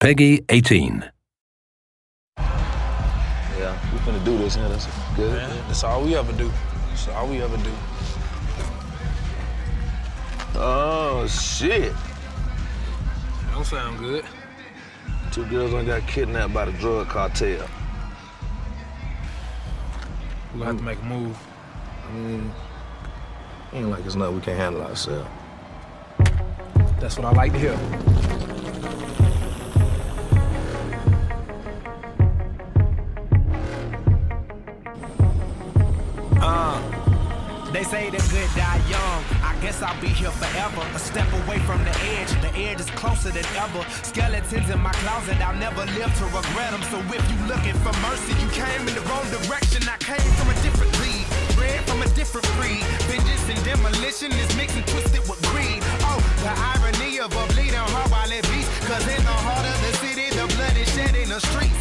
Peggy 18. Yeah, we finna do this, yeah, that's good. Man, that's all we ever do. That's all we ever do. Oh, shit. That don't sound good. 2 girls done got kidnapped by the drug cartel. We're gonna have to make a move. I mean, ain't like it's nothing we can't handle ourselves. That's what I like to hear. They say the good die young. I guess I'll be here forever. A step away from the edge. The edge is closer than ever. Skeletons in my closet. I'll never live to regret them. So if you looking for mercy, you came in the wrong direction. I came from a different league. Bred from a different breed. Vengeance and demolition is mixed and twisted with greed. Oh, the irony of a bleeding heart while it beats. Cause in the heart of the city, the blood is shed in the streets.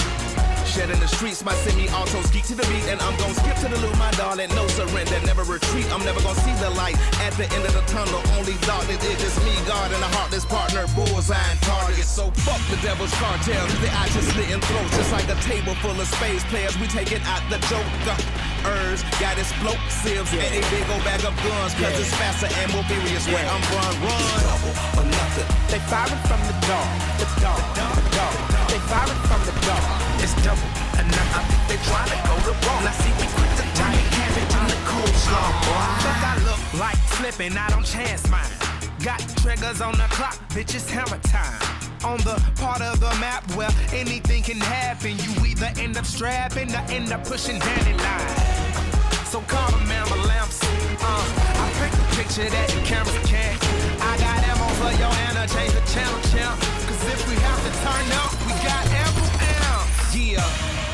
Shed in the streets, my semi-auto ski to the beat. And I'm gon' skip to the loop, my darling. No surrender, never retreat. I'm never gon' see the light at the end of the tunnel. Only darkness, it's just me, God, and a heartless partner. Bullseye and target. So fuck the devil's cartel. The eyes just slitting throats. Just like a table full of space players. We take it out the joker. Herbs, got explosives, and a big old bag of guns. Cause it's faster and more furious where I'm run. Double or nothing. They firing from the dark. The dark. They firing from the dark. It's double. And now I think they trying to go the wrong. I see we quick to turn the cabbage in the coleslaw, boy. Look, I look like slipping, I don't chance mine. Got triggers on the clock, bitch, it's hammer time. On the part of the map where anything can happen. You either end up strapping or end up pushing Danny line. So call them lamps. I pick the picture that the cameras can't. I got ammo for your Anna, change the channel, champ. Cause if we have to turn up, we got ammo. Yeah,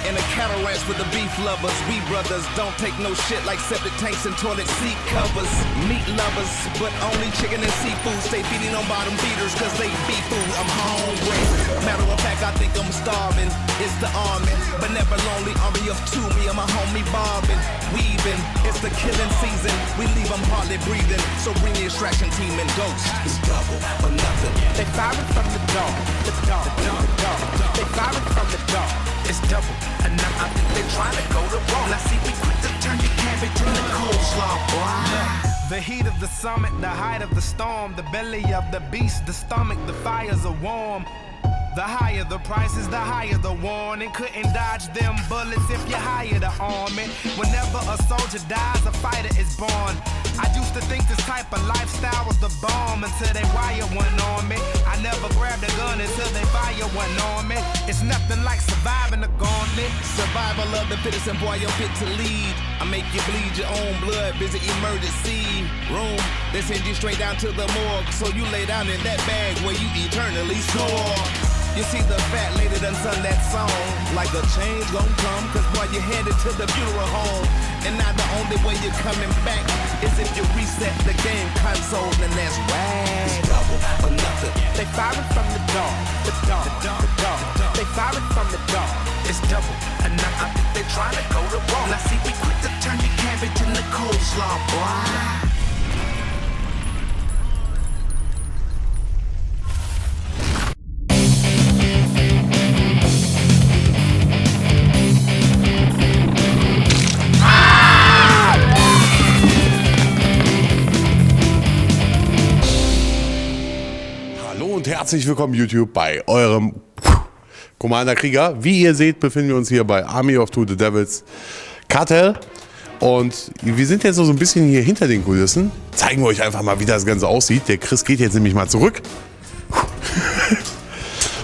and a cattle ranch with the beef lovers. We brothers don't take no shit like septic tanks and toilet seat covers. Meat lovers, but only chicken and seafood. Stay feeding on bottom feeders cause they beef food. I'm hungry. Matter of fact, I think I'm starving. It's the army, but never lonely. Army of two, me and my homie bobbing, weaving. It's the killing season. We leave them hardly breathing. So bring the extraction team and ghost. It's double or nothing. They firing from the dark. The dark. They firing from the dark. It's double, and now I think they're trying to go the wrong. I see we quick to turn your cabbage in the coleslaw, boy. The heat of the summit, the height of the storm, the belly of the beast, the stomach, the fires are warm. The higher the prices, the higher the warning. Couldn't dodge them bullets if you hired an army. Whenever a soldier dies, a fighter is born. I used to think this type of lifestyle was the bomb until they wire one on me. I never grabbed a gun until they fire one on me. It's nothing like surviving the gauntlet. Survival of the fittest, and boy, you're fit to lead. I make you bleed your own blood, visit emergency room. They send you straight down to the morgue, so you lay down in that bag where you eternally soar. You see the fat lady done sung that song. Like a change gon' come, cause boy you headed to the funeral home. And now the only way you're coming back is if you reset the game console, and that's right. It's double or nothing. They firing from the dark. The dark. They firing from the dark. It's double. And now I think they trying to go the wrong. I see we quick to turn your cabbage in the coleslaw, boy. Und herzlich willkommen YouTube bei eurem CommanderKrieger. Wie ihr seht, befinden wir uns hier bei Army of Two the Devils Cartel. Und wir sind jetzt so ein bisschen hier hinter den Kulissen. Zeigen wir euch einfach mal, wie das Ganze aussieht. Der Chris geht jetzt nämlich mal zurück.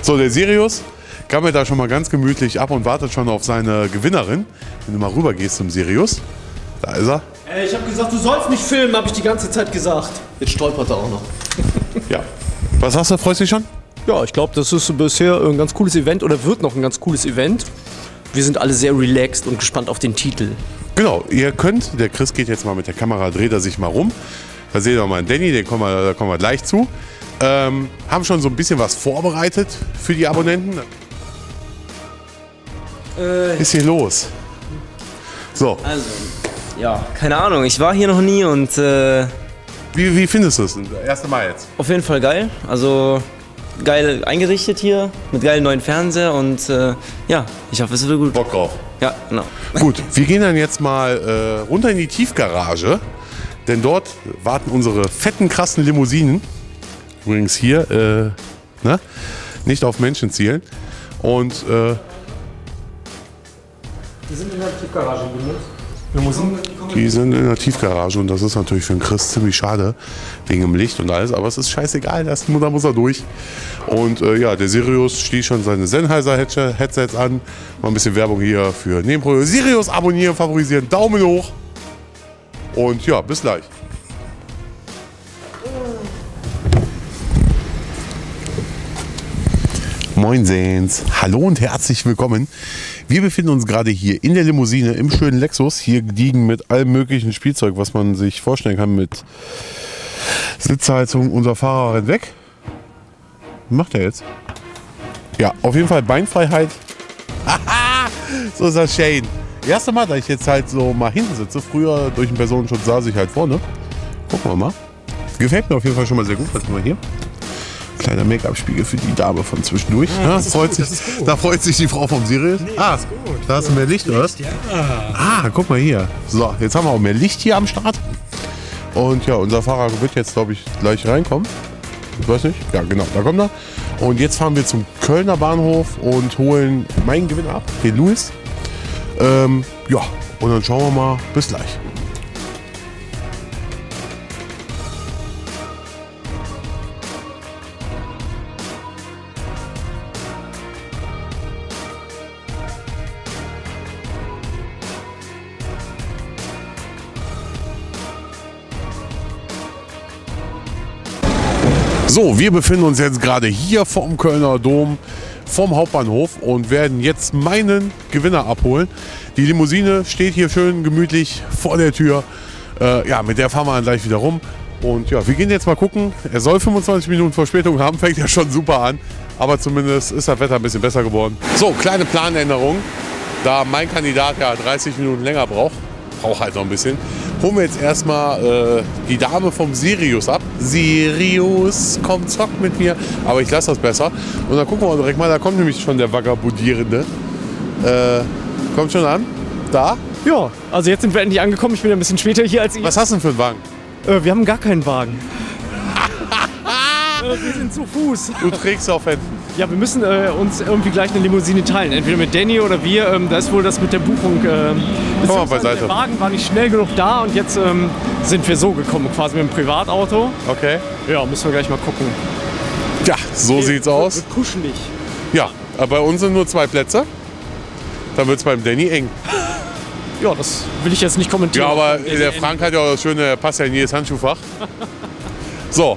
So, der Sirius gammelt da schon mal ganz gemütlich ab und wartet schon auf seine Gewinnerin. Wenn du mal rüber gehst zum Sirius. Da ist er. Ich habe gesagt, du sollst mich filmen, habe ich die ganze Zeit gesagt. Jetzt stolpert er auch noch. Ja. Was sagst du, freust du dich schon? Ja, ich glaube, das ist bisher ein ganz cooles Event oder wird noch ein ganz cooles Event. Wir sind alle sehr relaxed und gespannt auf den Titel. Genau, ihr könnt, der Chris geht jetzt mal mit der Kamera, dreht er sich mal rum. Da seht ihr mal einen Danny, da kommen wir gleich zu. Haben schon so ein bisschen was vorbereitet für die Abonnenten. Ist hier los? So. Also, ja, keine Ahnung, ich war hier noch nie und Wie findest du es? Das erste Mal jetzt? auf jeden Fall geil. Also geil eingerichtet hier, mit geilen neuen Fernseher und ja, ich hoffe, es wird gut. Bock drauf. Ja, genau. Gut, wir gehen dann jetzt mal runter in die Tiefgarage, denn dort warten unsere fetten, krassen Limousinen. Übrigens hier, ne? Nicht auf Menschen zielen. Und Wir sind in der Tiefgarage Limousinen. die sind in der Tiefgarage und das ist natürlich für den Chris ziemlich schade, wegen dem Licht und alles, aber es ist scheißegal, da muss er durch. Und ja, der Sirius schließt schon seine Sennheiser-Headsets an. Mal ein bisschen Werbung hier für Nebenprodukte. Sirius abonnieren, favorisieren, Daumen hoch. Und ja, bis gleich. Moinsens, hallo und herzlich willkommen. Wir befinden uns gerade hier in der Limousine im schönen Lexus, hier gediegen mit allem möglichen Spielzeug, was man sich vorstellen kann, mit Sitzheizung. Unser Fahrer rennt weg. Was macht er jetzt? Ja, auf jeden Fall Beinfreiheit. So ist das schön. Erste Mal, da ich jetzt halt so mal hinten sitze. Früher durch den Personenschutz saß ich halt vorne. Gucken wir mal. Gefällt mir auf jeden Fall schon mal sehr gut. Was haben wir hier? Kleiner Make-up-Spiegel für die Dame von zwischendurch. Ja, da freut sich die Frau vom Sirius. Nee, da hast du mehr Licht, oder was? Ja. Guck mal hier. So, jetzt haben wir auch mehr Licht hier am Start. Und ja, unser Fahrer wird jetzt, glaube ich, gleich reinkommen. Ich weiß nicht. Ja, genau, da kommt er. Und jetzt fahren wir zum Kölner Bahnhof und holen meinen Gewinner ab, den Luis. Ja, und dann schauen wir mal. Bis gleich. So, wir befinden uns jetzt gerade hier vorm Kölner Dom, vom Hauptbahnhof und werden jetzt meinen Gewinner abholen. Die Limousine steht hier schön gemütlich vor der Tür. Ja, mit der fahren wir dann gleich wieder rum. Und ja, wir gehen jetzt mal gucken. Er soll 25 Minuten Verspätung haben, fängt ja schon super an. Aber zumindest ist das Wetter ein bisschen besser geworden. So, kleine Planänderung. Da mein Kandidat ja 30 Minuten länger braucht halt noch ein bisschen, holen wir jetzt erstmal die Dame vom Sirius ab. Sirius, komm, zock mit mir. Aber ich lasse das besser. Und dann gucken wir direkt mal, da kommt nämlich schon der Vagabundierende. Kommt schon an. Da. Ja, also jetzt sind wir endlich angekommen. Ich bin ein bisschen später hier als ihr. Was hast du denn für einen Wagen? Wir haben gar keinen Wagen. Wir sind zu Fuß. Du trägst auf Händen. Ja, wir müssen uns irgendwie gleich eine Limousine teilen. Entweder mit Danny oder wir. Da ist wohl das mit der Buchung. Komm mal beiseite. Der Wagen war nicht schnell genug da und jetzt sind wir so gekommen, quasi mit dem Privatauto. Okay. Ja, müssen wir gleich mal gucken. Ja, so sieht's aus. Wird kuschelig. Ja, aber bei uns sind nur 2 Plätze. Dann wird's beim Danny eng. Ja, das will ich jetzt nicht kommentieren. Ja, aber der Frank hat ja auch das schöne, der passt ja in jedes Handschuhfach. So.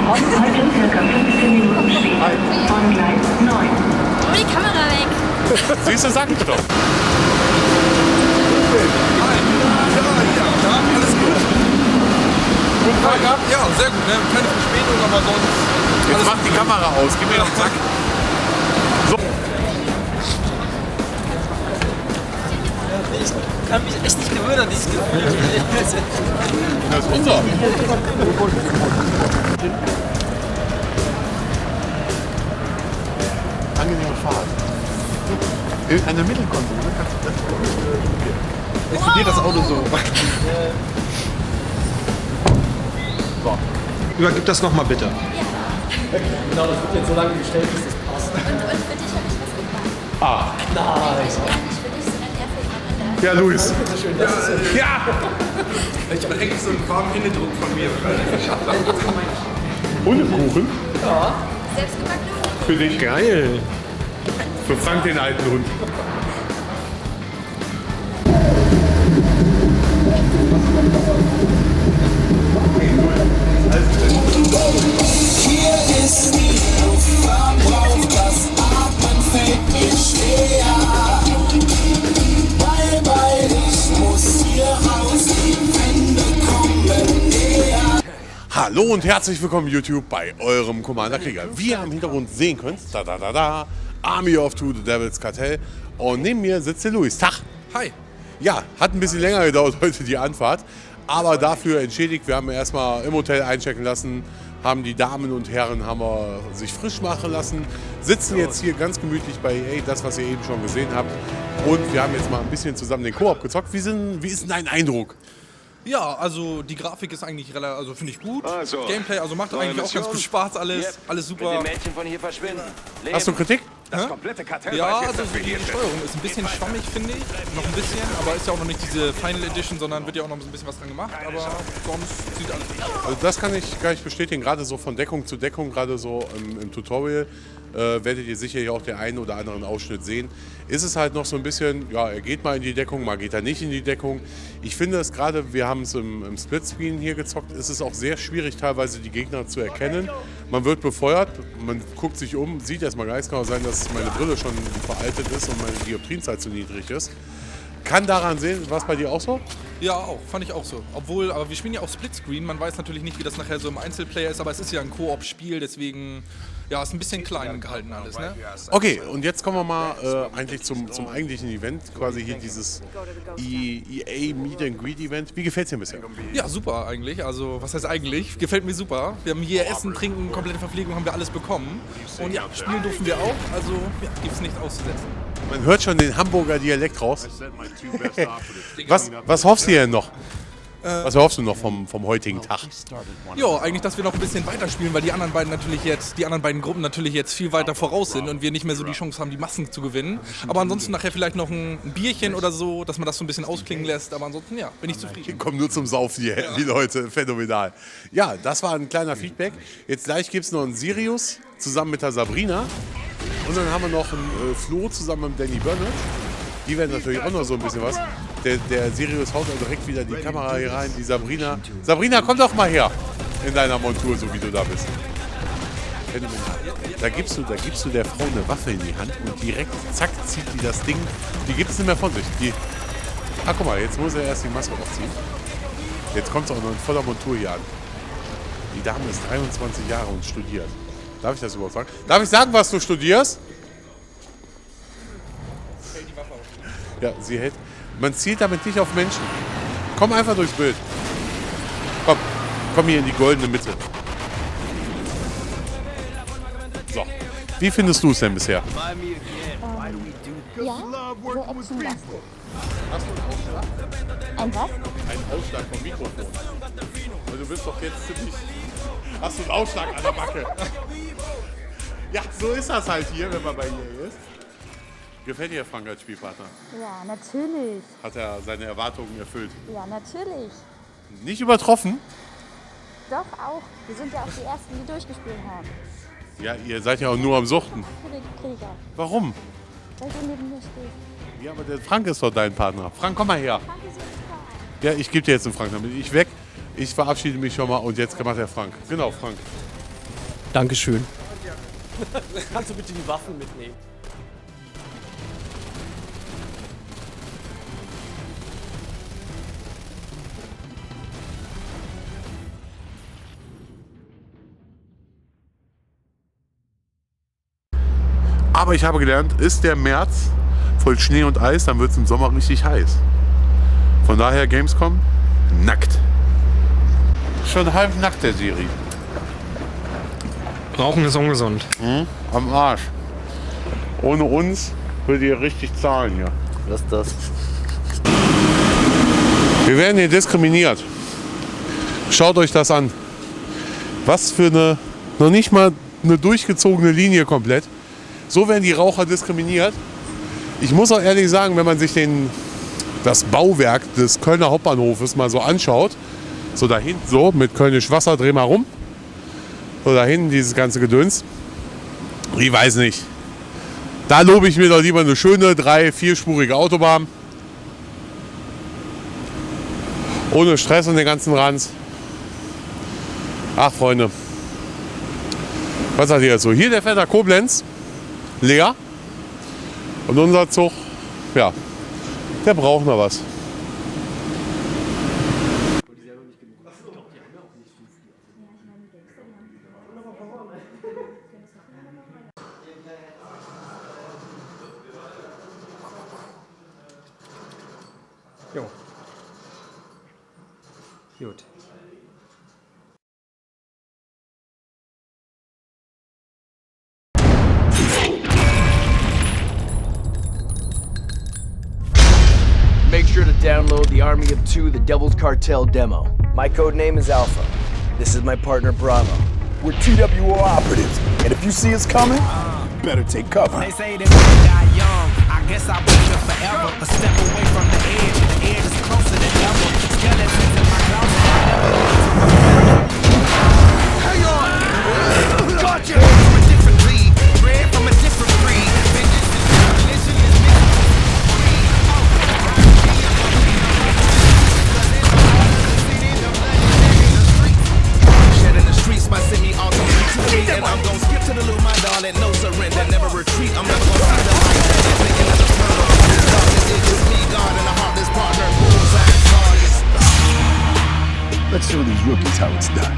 Heute circa 15 Minuten später von Gleis 9. Die Kamera weg. Siehst du, sag ich doch. Ja, alles gut. Guten Tag, ja, sehr gut. Ne? Keine Verspätung, aber sonst. Jetzt mach die Kamera aus, gib mir noch einen Sack. So. Ich kann mich echt nicht gewöhnen an dieses Gefühl. Das ist unser. Angenehme Fahrt. An der Mittelkonsole kannst du das. Jetzt geht das Auto so. So. Übergib das nochmal bitte. Genau, das wird jetzt so lange gestellt, bis das passt. Und für dich habe ich was gebracht. Nice. Gar nicht für dich, sondern eher für jemand anderen. Ja, Luis. Ja! Ich habe eigentlich so einen warmen Innendruck von mir. Hundekuchen? Selbstgebackene Hunde. Für dich. Geil. Für Frank den alten Hund. Hier ist die Luft, verbraucht das Atmen fällt mir schwer. Bye, ich muss hier raus, die Wände kommen näher. Hallo und herzlich willkommen YouTube bei eurem CommanderKrieger. Wie ihr im Hintergrund sehen könnt, Army of Two, the Devils, Cartel. Und neben mir sitzt der Luis. Tag. Hi. Ja, hat ein bisschen länger gedauert heute die Anfahrt. Aber dafür entschädigt, wir haben erstmal im Hotel einchecken lassen, haben die Damen und Herren haben wir sich frisch machen lassen, sitzen jetzt hier ganz gemütlich bei EA, das was ihr eben schon gesehen habt. Und wir haben jetzt mal ein bisschen zusammen den Koop gezockt. Wie ist denn dein Eindruck? Ja, also die Grafik ist eigentlich relativ, also finde ich gut. Gameplay, also macht eigentlich auch ganz gut Spaß, alles super. Mädchen von hier verschwinden. Hast du Kritik? Das komplette Kartell Ja, weiß jetzt, also dass wir die hier sind. Steuerung ist ein bisschen schwammig, finde ich. Noch ein bisschen, aber ist ja auch noch nicht diese Final Edition, sondern wird ja auch noch ein bisschen was dran gemacht. Aber sonst sieht alles gut aus. Also das kann ich gar nicht bestätigen, gerade so von Deckung zu Deckung, gerade so im Tutorial werdet ihr sicher hier auch den einen oder anderen Ausschnitt sehen. Ist es halt noch so ein bisschen, ja, er geht mal in die Deckung, mal geht er nicht in die Deckung. Ich finde es gerade, wir haben es im Splitscreen hier gezockt, ist es auch sehr schwierig teilweise die Gegner zu erkennen. Man wird befeuert, man guckt sich um, sieht erstmal gar nichts, kann auch sein, dass meine Brille schon veraltet ist und meine Dioptrienzeit zu niedrig ist. Kann daran sehen, war es bei dir auch so? Ja, auch, fand ich auch so. Obwohl, aber wir spielen ja auch Splitscreen, man weiß natürlich nicht, wie das nachher so im Einzelplayer ist, aber es ist ja ein Koop-Spiel, deswegen, ja, ist ein bisschen klein gehalten alles, ne? Okay, und jetzt kommen wir mal eigentlich zum eigentlichen Event, quasi hier dieses EA Meet and Greet Event. Wie gefällt es dir bisher? Ja, super eigentlich, also was heißt eigentlich? Gefällt mir super. Wir haben hier Essen, Trinken, komplette Verpflegung haben wir alles bekommen. Und ja, spielen durften wir auch, also ja, gibt es nichts auszusetzen. Man hört schon den Hamburger Dialekt raus. Was hoffst du denn noch? Was erhoffst du noch vom heutigen Tag? Ja, eigentlich, dass wir noch ein bisschen weiterspielen, weil die anderen beiden Gruppen natürlich jetzt viel weiter voraus sind und wir nicht mehr so die Chance haben, die Massen zu gewinnen. Aber ansonsten nachher vielleicht noch ein Bierchen oder so, dass man das so ein bisschen ausklingen lässt. Aber ansonsten, ja, bin ich zufrieden. Die kommen nur zum Saufen, die Leute. Phänomenal. Ja, das war ein kleiner Feedback. Jetzt gleich gibt es noch einen Sirius zusammen mit der Sabrina. Und dann haben wir noch einen Flo zusammen mit Danny Burnett. Die werden natürlich auch noch so ein bisschen was. Der Sirius haut auch direkt wieder die Kamera hier rein. Die Sabrina. Sabrina, komm doch mal her in deiner Montur, so wie du da bist. Da gibst du der Frau eine Waffe in die Hand und direkt, zack, zieht die das Ding. Die gibt es nicht mehr von sich. Guck mal, jetzt muss er erst die Maske aufziehen. Jetzt kommt es auch noch in voller Montur hier an. Die Dame ist 23 Jahre und studiert. Darf ich das überhaupt sagen? Darf ich sagen, was du studierst? Ja, sie hält. Man zielt damit nicht auf Menschen. Komm einfach durchs Bild. Komm hier in die goldene Mitte. So. Wie findest du es denn bisher? Ja, so actionlastig. Hast du einen Ausschlag? Ein was? Einen Ausschlag vom Mikrofon. Weil du bist doch jetzt ziemlich. Hast du einen Ausschlag an der Backe? Ja, so ist das halt hier, wenn man bei ihr ist. Gefällt dir Frank als Spielpartner? Ja, natürlich. Hat er seine Erwartungen erfüllt? Ja, natürlich. Nicht übertroffen? Doch, auch. Wir sind ja auch die Ersten, die durchgespielt haben. Ja, ihr seid ja auch nur am Suchten. Krieger. Warum? Weil du neben mir stehst. Ja, aber der Frank ist doch dein Partner. Frank, komm mal her. Frank ist jetzt da. Ja, ich gebe dir jetzt den Frank, dann bin ich weg. Ich verabschiede mich schon mal und jetzt macht der Frank. Genau, Frank. Dankeschön. Kannst du bitte die Waffen mitnehmen? Aber ich habe gelernt, ist der März voll Schnee und Eis, dann wird es im Sommer richtig heiß. Von daher Gamescom, nackt. Schon halb nackt der Siri. Rauchen ist ungesund. Am Arsch. Ohne uns würdet ihr richtig zahlen hier. Was ist das? Wir werden hier diskriminiert. Schaut euch das an. Was für eine, noch nicht mal eine durchgezogene Linie komplett. So werden die Raucher diskriminiert. Ich muss auch ehrlich sagen, wenn man sich das Bauwerk des Kölner Hauptbahnhofes mal so anschaut, so da hinten so mit Kölnisch Wasser, dreh mal rum, so da hinten dieses ganze Gedöns, ich weiß nicht. Da lobe ich mir doch lieber eine schöne 3-, 4-spurige Autobahn. Ohne Stress und den ganzen Ranz. Ach, Freunde. Was sagt ihr jetzt so? Hier der Vetter Koblenz. Leer. Und unser Zug, ja, der braucht noch was. Gut. Make sure to download the Army of Two, the Devil's Cartel demo. My code name is Alpha. This is my partner Bravo. We're TWO operatives, and if you see us coming, better take cover. They say that we die young. I guess I'll be here forever. A step away from the edge. The edge is closer than ever. Skeletons in my closet. Hang on! Gotcha! From a different league. Bred from a different breed. Vengeance is streets might send me off to me, and I'm gon' skip to the little my darling, no surrender, never retreat. I'm not gonna see the light that is thinking of the tunnel. Darkness is just me, God, and a heartless partner. Bullseye targets. Let's show these rookies how it's done.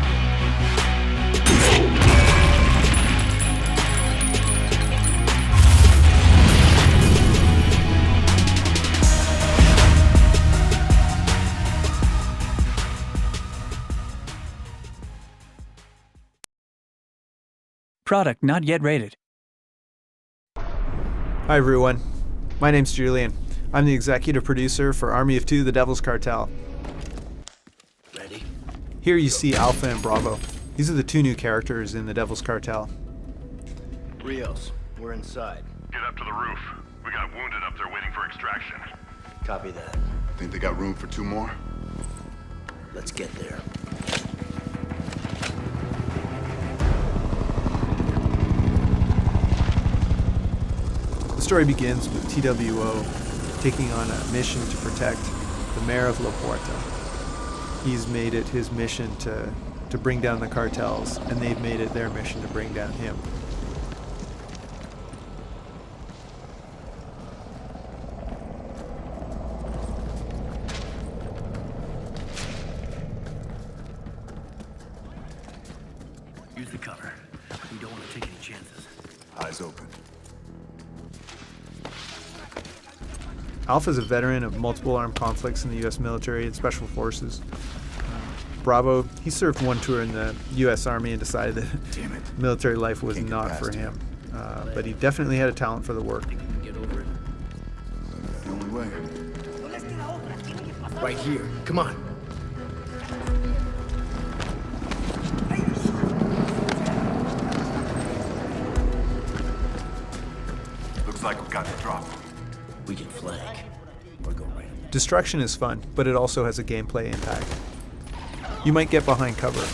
Product not yet rated. Hi everyone, my name's Julian. I'm the executive producer for Army of Two, the Devil's Cartel. Ready? Here you see Alpha and Bravo. These are the two new characters in the Devil's Cartel. Rios, we're inside. Get up to the roof. We got wounded up there waiting for extraction. Copy that. Think they got room for 2 more? Let's get there. The story begins with TWO taking on a mission to protect the mayor of La Puerta. He's made it his mission to bring down the cartels, and they've made it their mission to bring down him. Use the cover. We don't want to take any chances. Eyes open. Alpha's a veteran of multiple armed conflicts in the U.S. military and special forces. Bravo, he served one tour in the U.S. Army and decided that military life was not for him. But he definitely had a talent for the work. Get over it. The only way. Right here. Come on. Looks like we got the drop. We can flank. Or go right. Destruction is fun, but it also has a gameplay impact. You might get behind cover,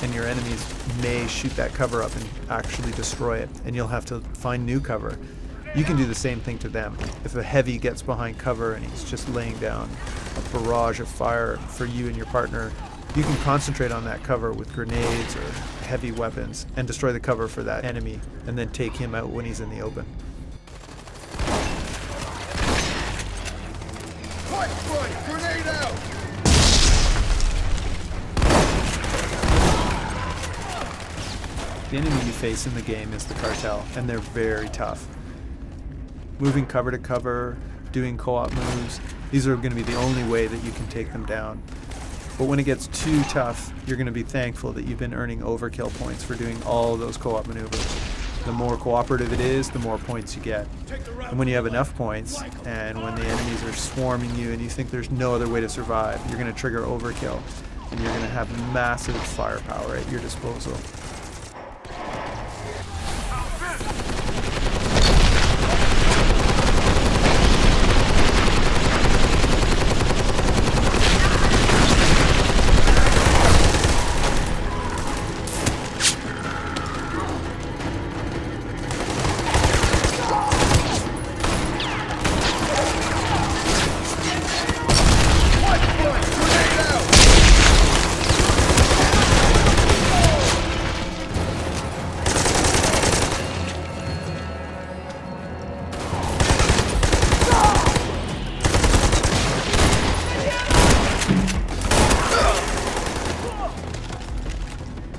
and your enemies may shoot that cover up and actually destroy it, and you'll have to find new cover. You can do the same thing to them. If a heavy gets behind cover and he's just laying down a barrage of fire for you and your partner, you can concentrate on that cover with grenades or heavy weapons and destroy the cover for that enemy, and then take him out when he's in the open. Grenade out! The enemy you face in the game is the cartel, and they're very tough. Moving cover to cover, doing co-op moves, these are going to be the only way that you can take them down. But when it gets too tough, you're going to be thankful that you've been earning overkill points for doing all those co-op maneuvers. The more cooperative it is, the more points you get. And when you have enough points, and when the enemies are swarming you and you think there's no other way to survive, you're going to trigger overkill, and you're going to have massive firepower at your disposal.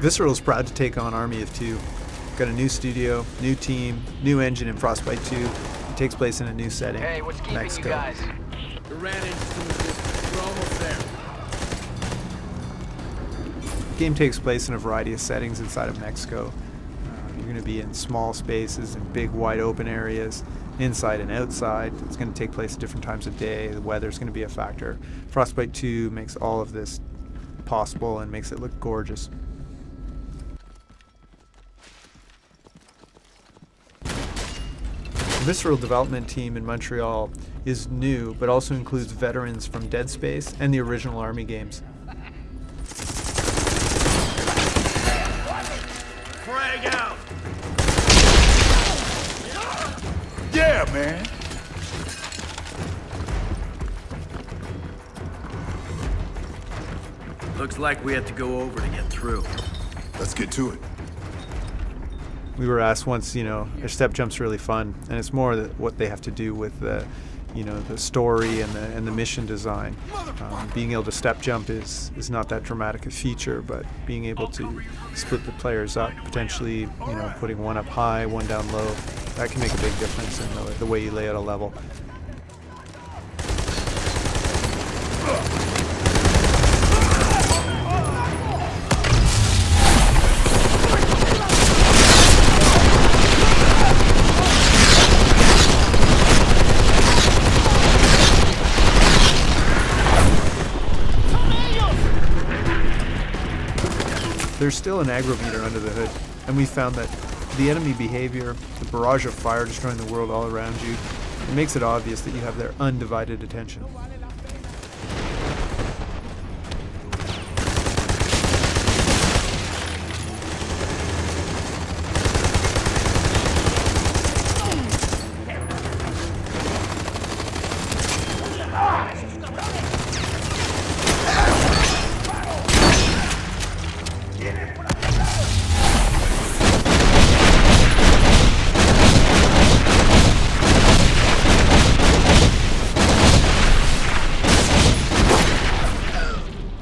Visceral is proud to take on Army of Two. Got a new studio, new team, new engine in Frostbite 2. It takes place in a new setting, Hey, what's keeping Mexico. you guys? We ran into some resistance. We're almost there. The game takes place in a variety of settings inside of Mexico. You're going to be in small spaces and big wide open areas, inside and outside. It's going to take place at different times of day. The weather's going to be a factor. Frostbite 2 makes all of this possible and makes it look gorgeous. The Visceral development team in Montreal is new, but also includes veterans from Dead Space and the original Army games. Frag out! Yeah, man. Looks like we have to go over to get through. Let's get to it. We were asked once, their step jump's really fun, and it's more what they have to do with the story and the mission design. Being able to step jump is not that dramatic a feature, but being able to split the players up, potentially, putting one up high, one down low, that can make a big difference in the way you lay out a level. There's still an aggro meter under the hood, and we found that the enemy behavior, the barrage of fire destroying the world all around you, it makes it obvious that you have their undivided attention.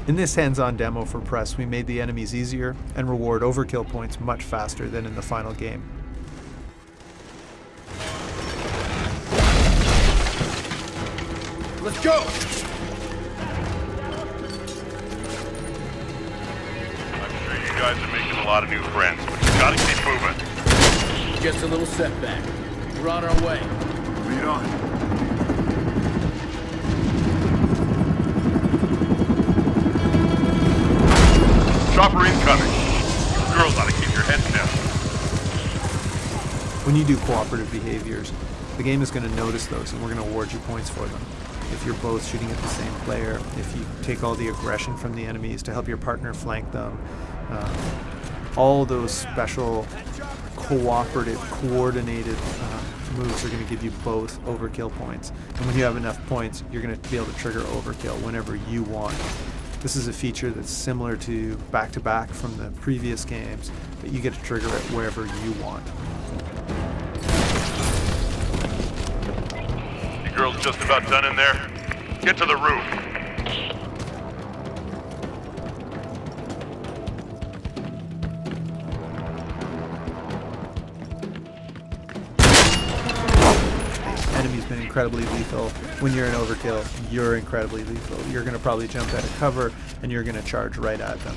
In this hands-on demo for press, we made the enemies easier and reward overkill points much faster than in the final game. Let's go! I'm sure you guys are making a lot of new friends, but you gotta keep moving. Just a little setback. We're on our way. Lead on. Chopper incoming. You girls ought to keep your heads down. When you do cooperative behaviors, the game is going to notice those and we're going to award you points for them. If you're both shooting at the same player, if you take all the aggression from the enemies to help your partner flank them, all those special cooperative, coordinated moves are going to give you both overkill points. And when you have enough points, you're going to be able to trigger overkill whenever you want. This is a feature that's similar to back-to-back from the previous games, but you get to trigger it wherever you want. You girls just about done in there? Get to the roof. Enemy's been incredibly lethal. When you're in overkill, you're incredibly lethal. You're going to probably jump out of cover, and you're going to charge right at them.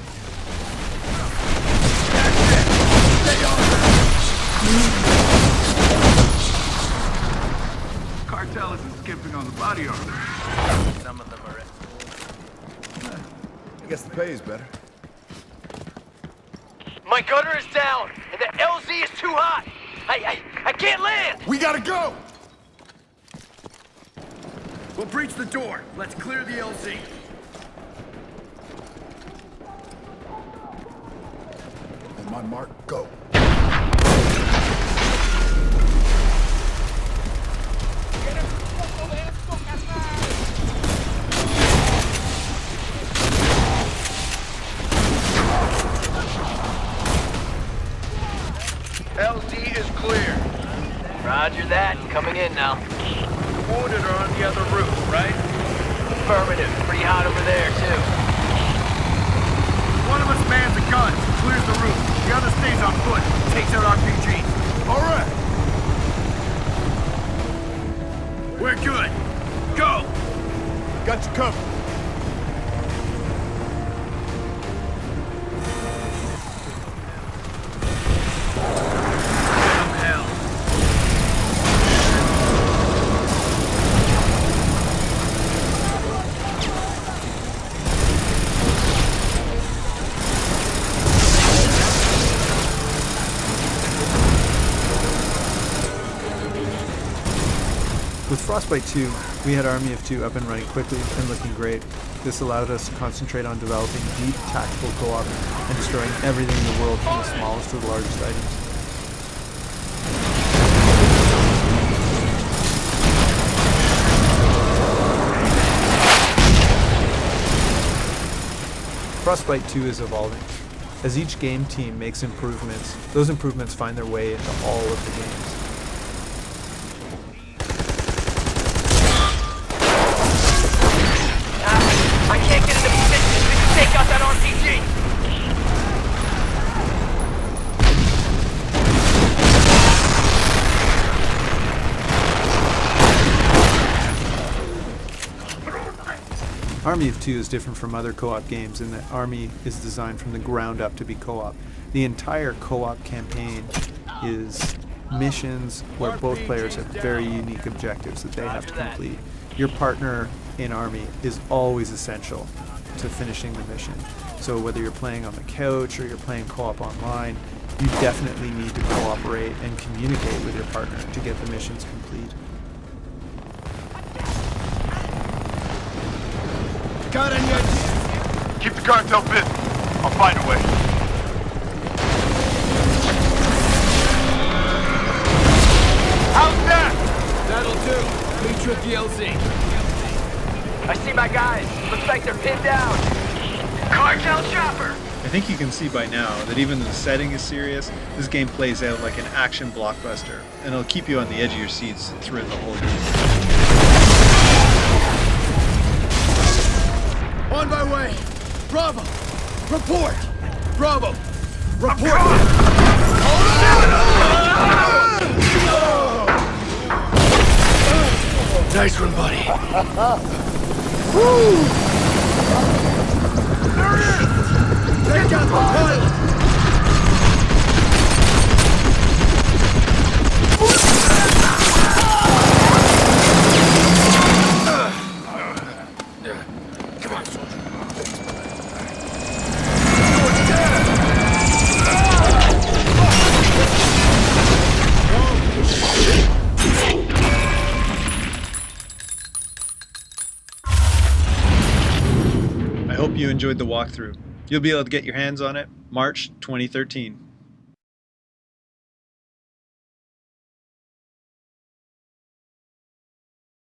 Cartel isn't skimping on the body armor. Some of them are. I guess the pay is better. My gunner is down, and the LZ is too hot. I can't land. We gotta go! We'll breach the door. Let's clear the LZ. On my mark, go. LZ is clear. Roger that. Coming in now. Wounded are on the other roof, right? Affirmative. Pretty hot over there, too. One of us mans the guns, clears the roof. The other stays on foot, takes out RPGs. All right. We're good. Go! Got you covered. Frostbite 2, we had Army of 2 up and running quickly and looking great. This allowed us to concentrate on developing deep tactical co-op and destroying everything in the world from the smallest to the largest items. Frostbite 2 is evolving. As each game team makes improvements, those improvements find their way into all of the games. I can't get into position. We can take out that RPG. Army of 2 is different from other co-op games in that Army is designed from the ground up to be co-op. The entire co-op campaign is missions where both players have very unique objectives that they have to complete. Your partner in Army is always essential to finishing the mission. So whether you're playing on the couch or you're playing co-op online, you definitely need to cooperate and communicate with your partner to get the missions complete. Got any ideas? Keep the cartel busy. I'll find a way. How's that? That'll do. Meet you at the LZ. I see my guys. Looks like they're pinned down. Cartel chopper. I think you can see by now that even though the setting is serious, this game plays out like an action blockbuster, and it'll keep you on the edge of your seats throughout the whole game. On my way. Bravo. Report. Bravo. Report. Nice one, buddy. Woo! There it is! Take out the pilot! Come on, soldier. I hope you enjoyed the walkthrough. You'll be able to get your hands on it March 2013.